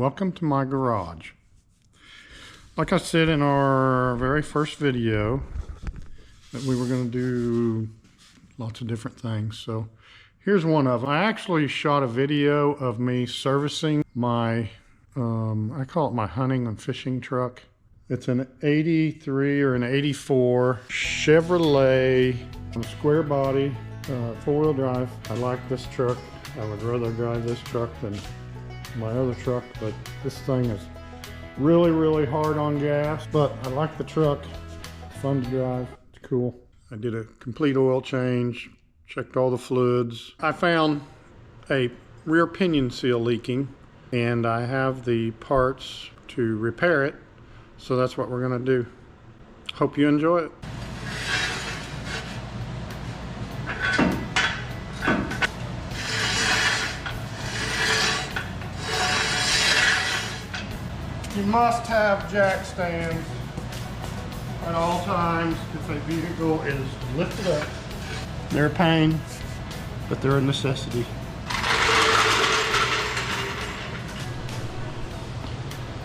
Welcome to my garage. Like I said in our very first video that we were going to do lots of different things. So here's one of them. I actually shot a video of me servicing my, I call it my hunting and fishing truck. It's an 83 or an 84 Chevrolet square body, four-wheel drive. I like this truck. I would rather drive this truck than my other truck, but this thing is really hard on gas, but I like the truck. It's fun to drive. It's cool. I did a complete oil change, checked all the fluids. I found a rear pinion seal leaking, and I have the parts to repair it, so that's what we're going to do. Hope you enjoy it. You must have jack stands at all times if a vehicle is lifted up. They're a pain, but they're a necessity.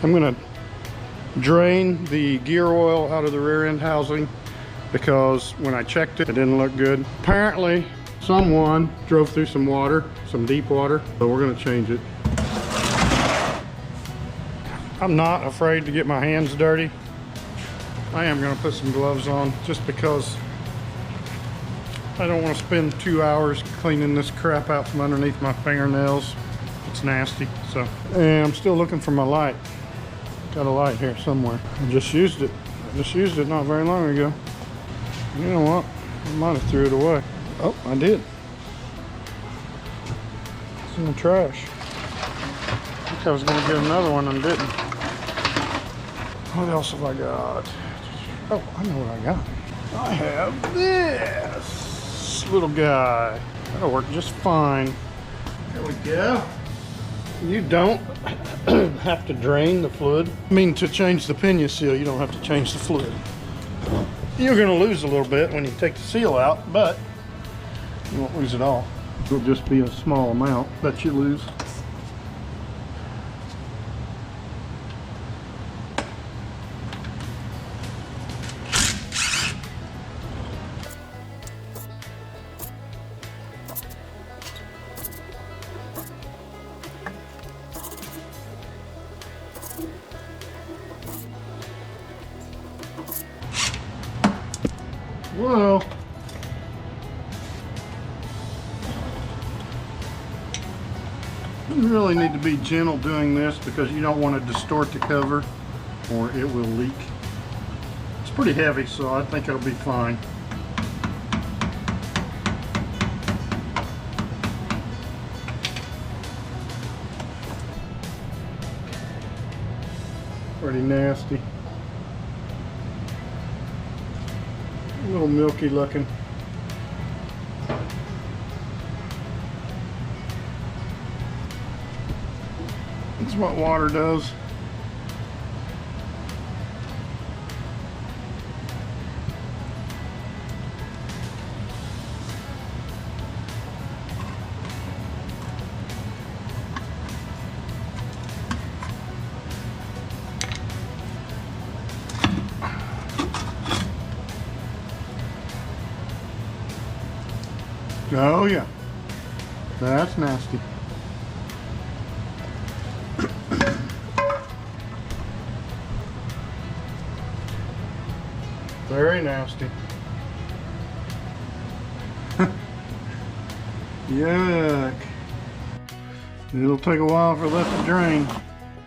I'm gonna drain the gear oil out of the rear end housing because when I checked it, it didn't look good. Apparently, someone drove through some water, some deep water, so we're gonna change it. I'm not afraid to get my hands dirty. I am going to put some gloves on just because I don't want to spend 2 hours cleaning this crap out from underneath my fingernails. It's nasty. So, and I'm still looking for my light. Got a light here somewhere. I just used it. Not very long ago. You know what? I might have threw it away. Oh, I did. It's in the trash. I think I was going to get another one and didn't. What else have I got? Oh, I know what I got. I have this little guy. That'll work just fine. There we go. You don't have to drain the fluid. I mean, to change the pinion seal, you don't have to change the fluid. You're going to lose a little bit when you take the seal out, but you won't lose it all. It'll just be a small amount that you lose. Well, you really need to be gentle doing this because you don't want to distort the cover or it will leak. It's pretty heavy, so I think it'll be fine. Pretty nasty. A little milky looking. That's what water does. Oh yeah, that's nasty. Very nasty. Yuck. It'll take a while for that to drain.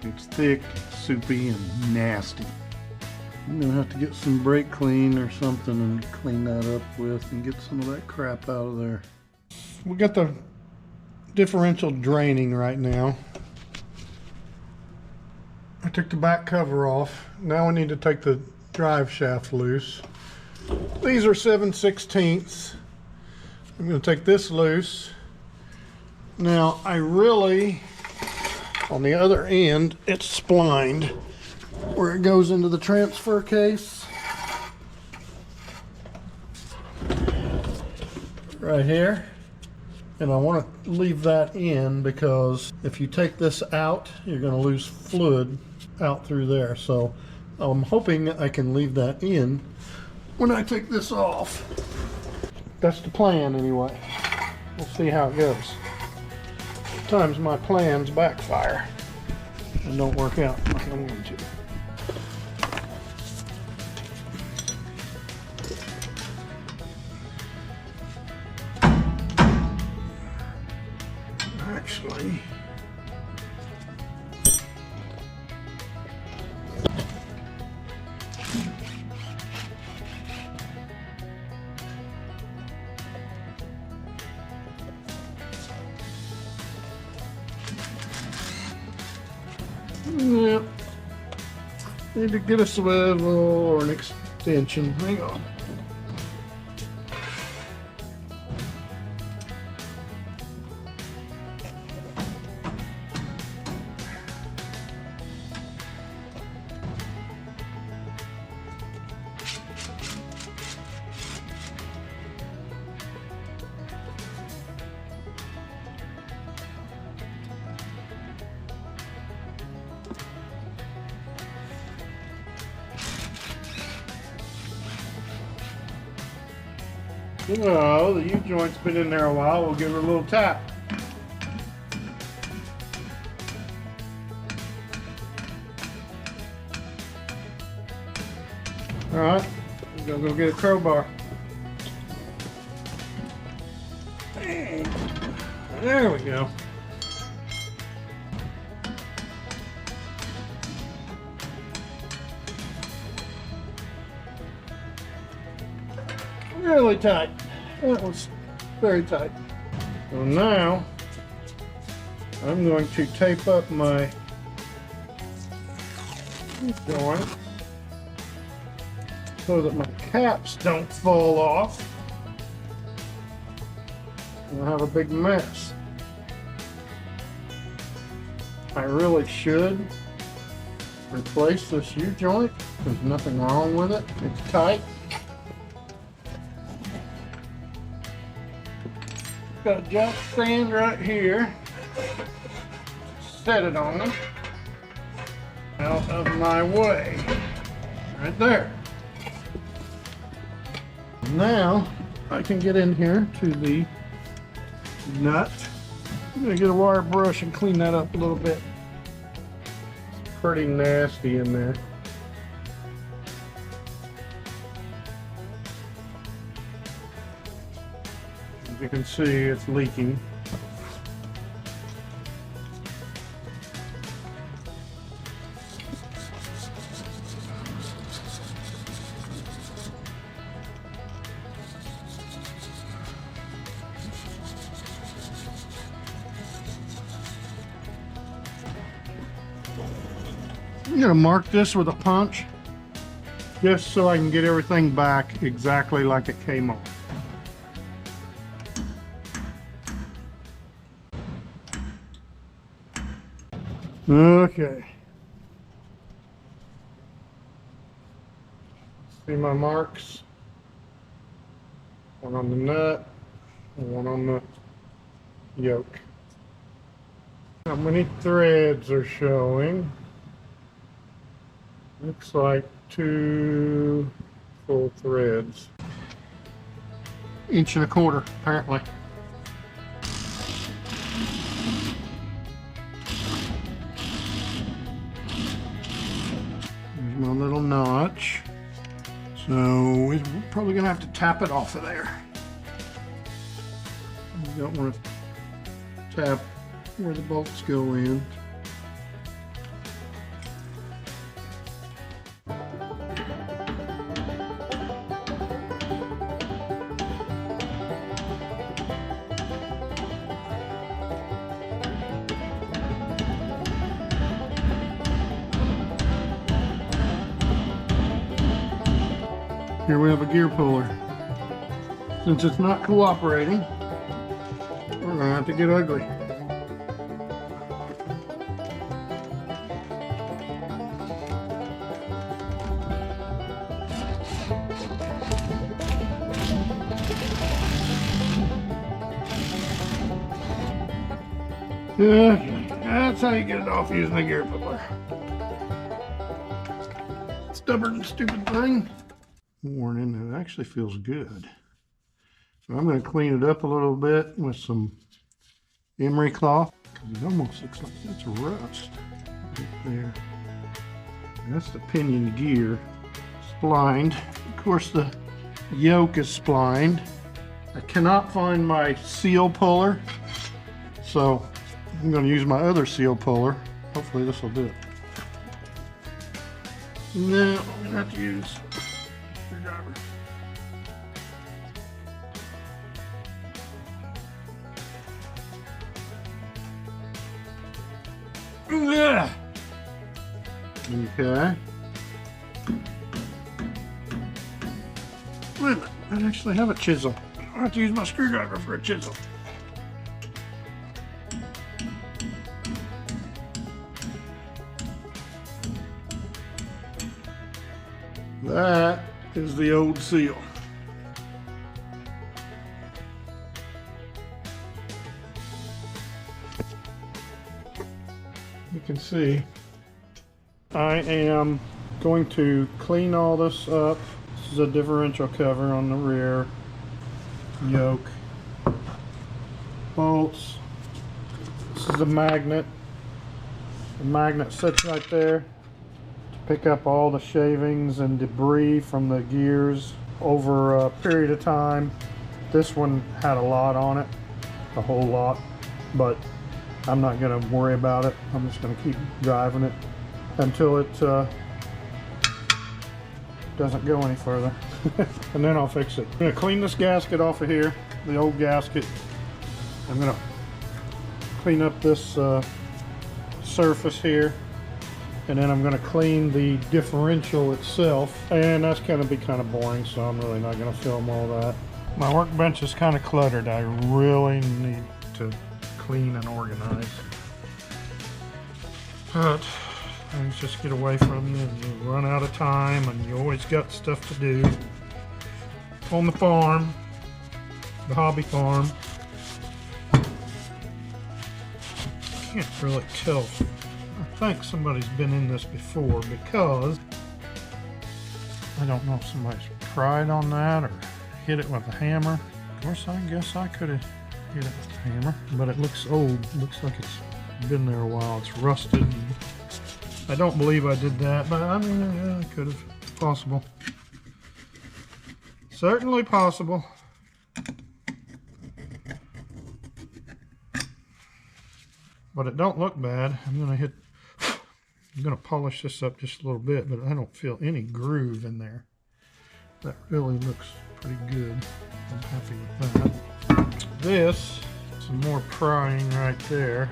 It's thick, soupy, and nasty. I'm gonna have to get some brake clean or something and clean that up with and get some of that crap out of there. We got the differential draining right now. I took the back cover off. Now we need to take the drive shaft loose. These are 7/16. I'm going to take this loose. Now I really, on the other end, it's splined where it goes into the transfer case. Right here. And I want to leave that in because if you take this out, you're going to lose fluid out through there. So I'm hoping I can leave that in when I take this off. That's the plan anyway. We'll see how it goes. Sometimes my plans backfire and don't work out like I want to. Actually, yep. Need to get a swivel or an extension. Hang on. Oh, the U-joint's been in there a while. We'll give her a little tap. All right, we're gonna go get a crowbar. There we go. Really tight. That was very tight. So now I'm going to tape up my joint so that my caps don't fall off and I'll have a big mess. I really should replace this U-joint. There's nothing wrong with it. It's tight. Got a jack stand right here. Set it on. Out of my way. Right there. Now I can get in here to the nut. I'm gonna get a wire brush and clean that up a little bit. It's pretty nasty in there. As you can see, it's leaking. I'm going to mark this with a punch just so I can get everything back exactly like it came off. Okay. See my marks? One on the nut and one on the yoke. How many threads are showing? Looks like 2 full threads. 1.25 inches apparently. There's my little notch. So we're probably gonna have to tap it off of there. You don't want to tap where the bolts go in. Here we have a gear puller. Since it's not cooperating, we're gonna have to get ugly. That's how you get it off using the gear puller. Stubborn and stupid thing. Warning, it actually feels good. So I'm going to clean it up a little bit with some emery cloth. It almost looks like it's rust right there. And that's the pinion gear. Splined. Of course, the yoke is splined. I cannot find my seal puller, so I'm going to use my other seal puller. Hopefully this will do it. No, I'm going to have to use a screwdriver. Yeah. Okay. Wait a minute, I actually have a chisel. I have to use my screwdriver for a chisel. That is the old seal. You can see I am going to clean all this up. This is a differential cover on the rear, yoke, bolts. This is a magnet. The magnet sits right there to pick up all the shavings and debris from the gears over a period of time. This one had a lot on it, a whole lot, but I'm not going to worry about it. I'm just going to keep driving it until it doesn't go any further. And then I'll fix it. I'm going to clean this gasket off of here, the old gasket. I'm going to clean up this surface here, and then I'm going to clean the differential itself, and that's going to be kind of boring, so I'm really not going to film all that. My workbench is kind of cluttered. I really need to clean and organize, but things just get away from you and you run out of time, and you always got stuff to do on the farm, the hobby farm. I can't really tell. I think somebody's been in this before, because I don't know if somebody's pried on that or hit it with a hammer. Of course, I guess I could have hit it with a hammer, but it looks old. It looks like it's been there a while. It's rusted. I don't believe I did that, but I mean, yeah, I could have. Possible. Certainly possible. But it don't look bad. I'm gonna polish this up just a little bit, but I don't feel any groove in there. That really looks pretty good. I'm happy with that. This, some more prying right there.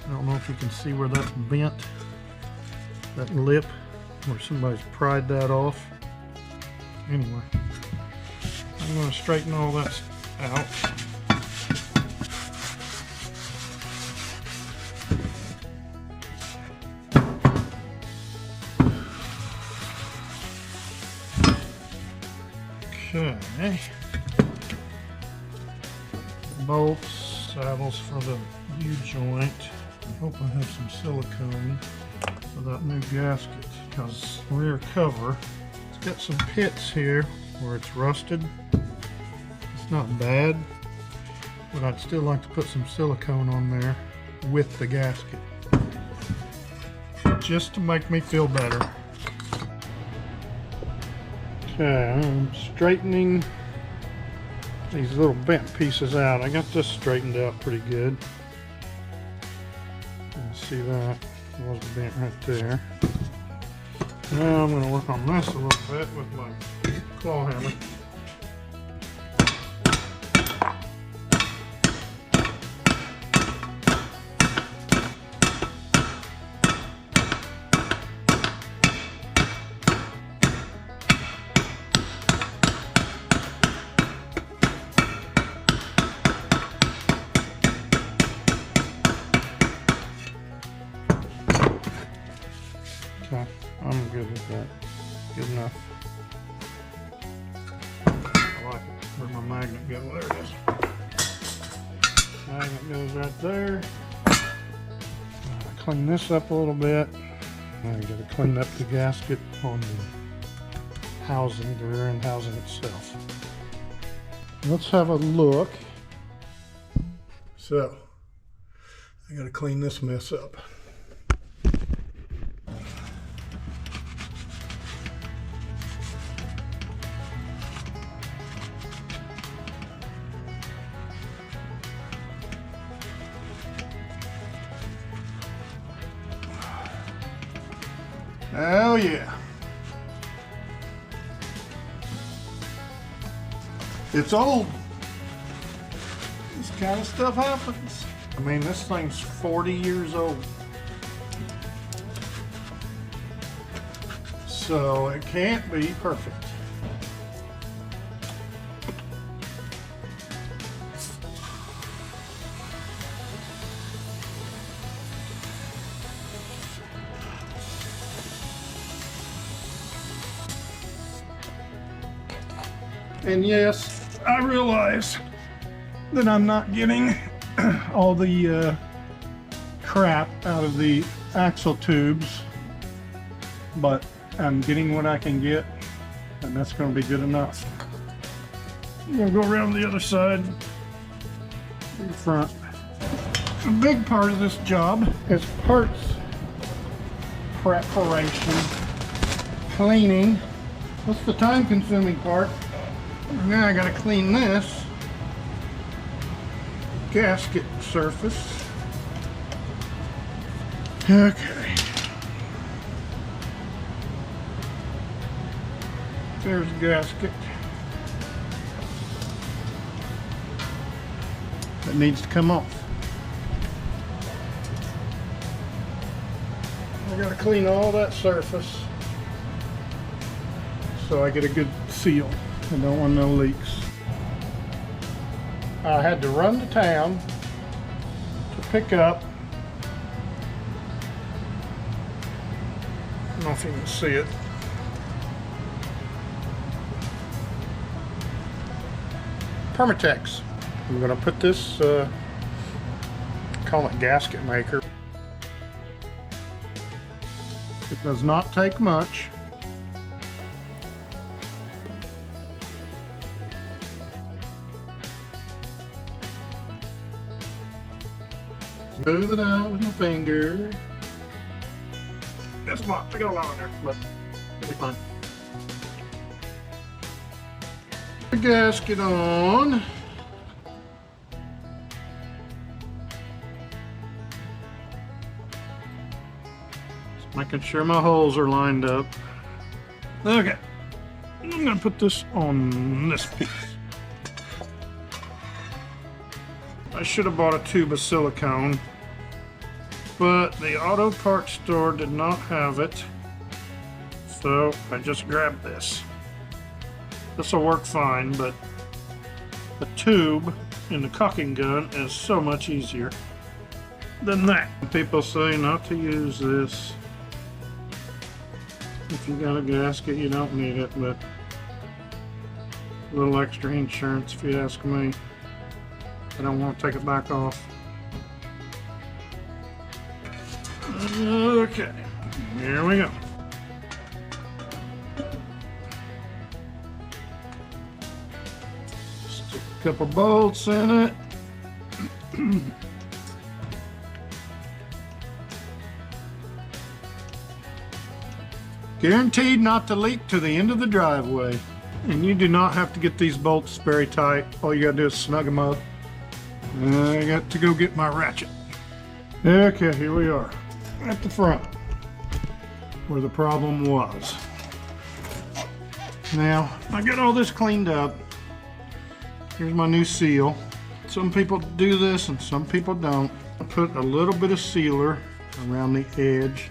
I don't know if you can see where that's bent. That lip, where somebody's pried that off. Anyway, I'm going to straighten all that out. Okay. Bolts, saddles for the U-joint. I hope I have some silicone for that new gasket, because rear cover, it's got some pits here where it's rusted. It's not bad, but I'd still like to put some silicone on there with the gasket, just to make me feel better. Okay, I'm straightening these little bent pieces out. I got this straightened out pretty good. You can see that it was bent right there. Now I'm going to work on this a little bit with my claw hammer. Okay, I'm good with that. Good enough. I like it. Where'd my magnet go? There it is. Magnet goes right there. Clean this up a little bit. Now you gotta clean up the gasket on the housing, the rear end housing itself. Let's have a look. So, I gotta clean this mess up. Oh yeah. It's old. This kind of stuff happens. I mean, this thing's 40 years old. So it can't be perfect. And yes, I realize that I'm not getting all the crap out of the axle tubes, but I'm getting what I can get, and that's going to be good enough. I'm going to go around the other side, in front. A big part of this job is parts preparation, cleaning. What's the time-consuming part? Now I gotta clean this gasket surface. Okay. There's the gasket. That needs to come off. I gotta clean all that surface so I get a good seal. I don't want no leaks. I had to run to town to pick up, I don't know if you can see it, Permatex. I'm going to put this, call it gasket maker. It does not take much. Smooth it out with my finger. That's not to go on there, but it'll be fine. The gasket on. Just making sure my holes are lined up. Okay. I'm gonna put this on this piece. I should have bought a tube of silicone, but the auto parts store did not have it, so I just grabbed this. This will work fine, but the tube in the caulking gun is so much easier than that. People say not to use this. If you got a gasket, you don't need it, but a little extra insurance if you ask me. I don't want to take it back off. Okay, here we go. Stick a couple bolts in it. Guaranteed not to leak to the end of the driveway. And you do not have to get these bolts very tight. All you gotta do is snug them up. I got to go get my ratchet. Okay, here we are at the front where the problem was. Now, I got all this cleaned up. Here's my new seal. Some people do this and some people don't. I put a little bit of sealer around the edge.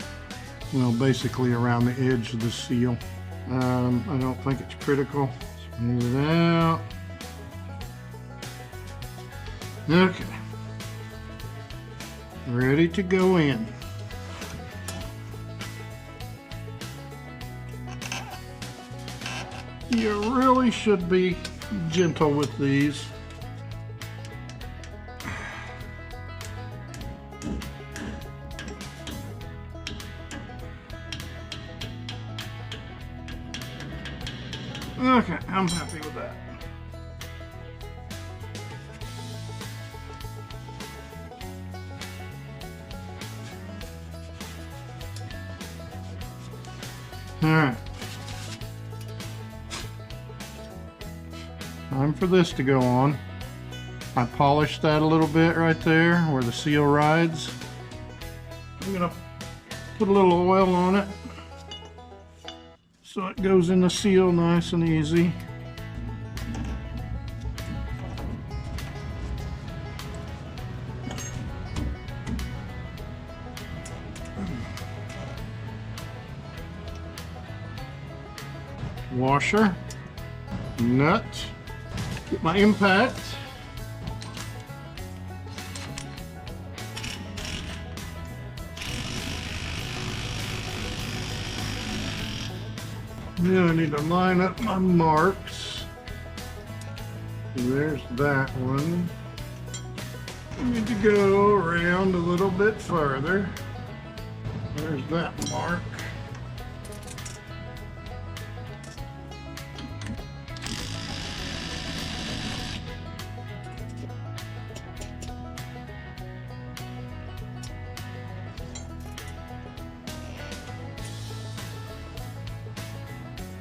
Well, basically around the edge of the seal. I don't think it's critical. Smooth it out. Okay, ready to go in. You really should be gentle with these. Okay, I'm happy with that. All right. Time for this to go on. I polished that a little bit right there where the seal rides. I'm gonna put a little oil on it so it goes in the seal nice and easy. Washer, nut, get my impact. Now I need to line up my marks. There's that one. I need to go around a little bit further. There's that mark.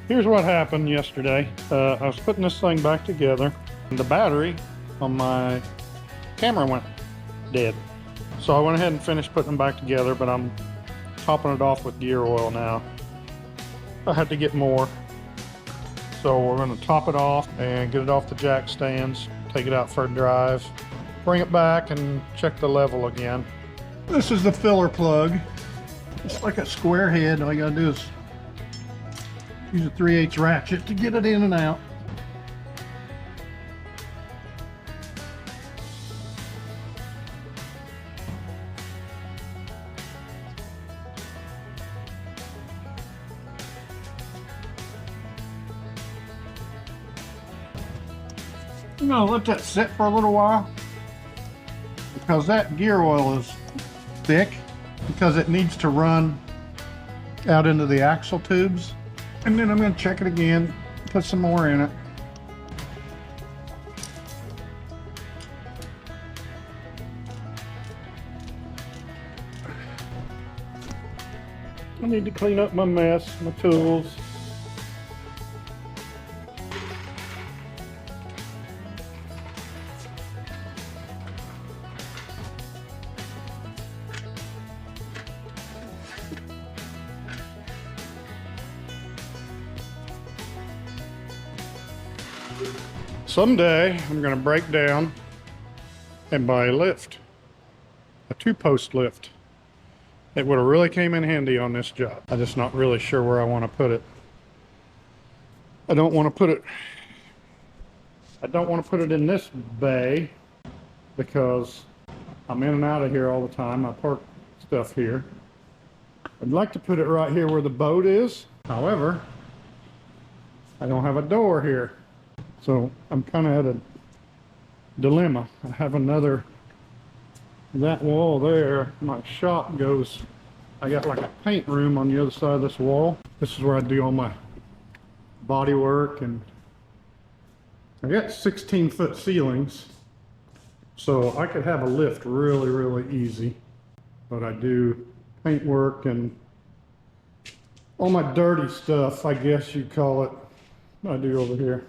Here's what happened yesterday. I was putting this thing back together and the battery on my camera went dead. So I went ahead and finished putting them back together, but I'm topping it off with gear oil now. I had to get more. So we're going to top it off and get it off the jack stands, take it out for a drive, bring it back and check the level again. This is the filler plug. It's like a square head. All you gotta do is use a 3/8 ratchet to get it in and out. I'm gonna let that sit for a little while because that gear oil is thick, because it needs to run out into the axle tubes. And then I'm going to check it again, put some more in it. I need to clean up my mess, my tools. Someday I'm going to break down and buy a lift, a 2-post lift. It would have really came in handy on this job. I'm just not really sure where I want to put it. I don't want to put it in this bay because I'm in and out of here all the time. I park stuff here. I'd like to put it right here where the boat is. However, I don't have a door here. So I'm kind of at a dilemma. I have that wall there, my shop goes, I got like a paint room on the other side of this wall. This is where I do all my body work, and I got 16-foot ceilings. So I could have a lift really, really easy. But I do paint work and all my dirty stuff, I guess you'd call it, I do over here.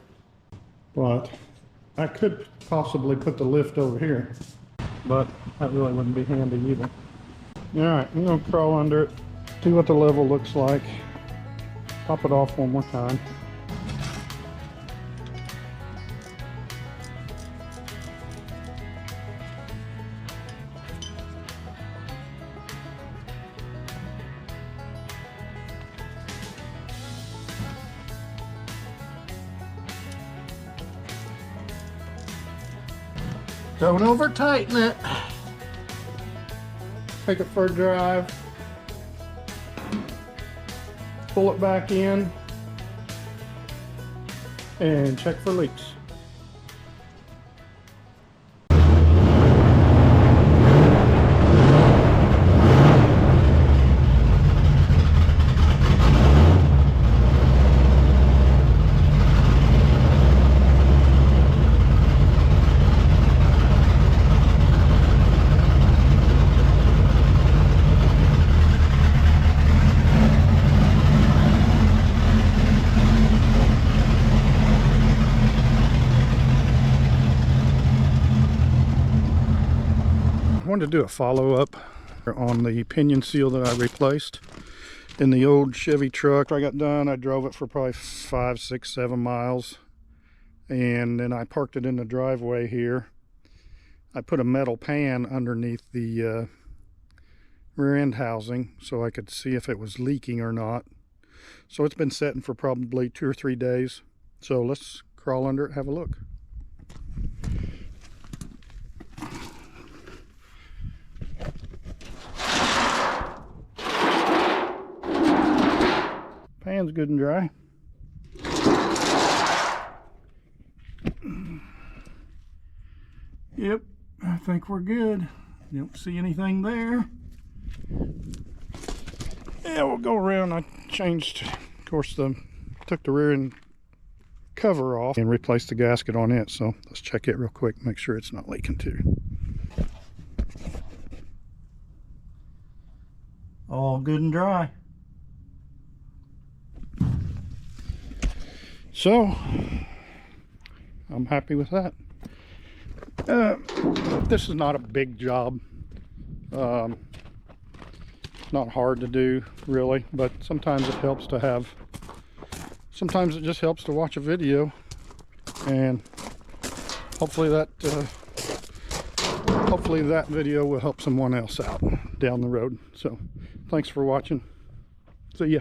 But I could possibly put the lift over here, but that really wouldn't be handy either. All right, I'm gonna crawl under it, see what the level looks like, top it off one more time. Don't over tighten it. Take it for a drive. Pull it back in and check for leaks. wanted to do a follow-up on the pinion seal that I replaced in the old Chevy truck. I got done, I drove it for probably 5, 6, 7 miles, and then I parked it in the driveway here. I put a metal pan underneath the rear end housing so I could see if it was leaking or not. So it's been sitting for probably 2 or 3 days. So let's crawl under it, have a look. Pan's good and dry. Yep, I think we're good. You don't see anything there. Yeah, we'll go around. I changed, of course, took the rear end cover off and replaced the gasket on it. So let's check it real quick, make sure it's not leaking too. All good and dry. So I'm happy with that. This is not a big job. Not hard to do really, but sometimes it helps to have, sometimes it just helps to watch a video, and hopefully that video will help someone else out down the road. So thanks for watching. See ya.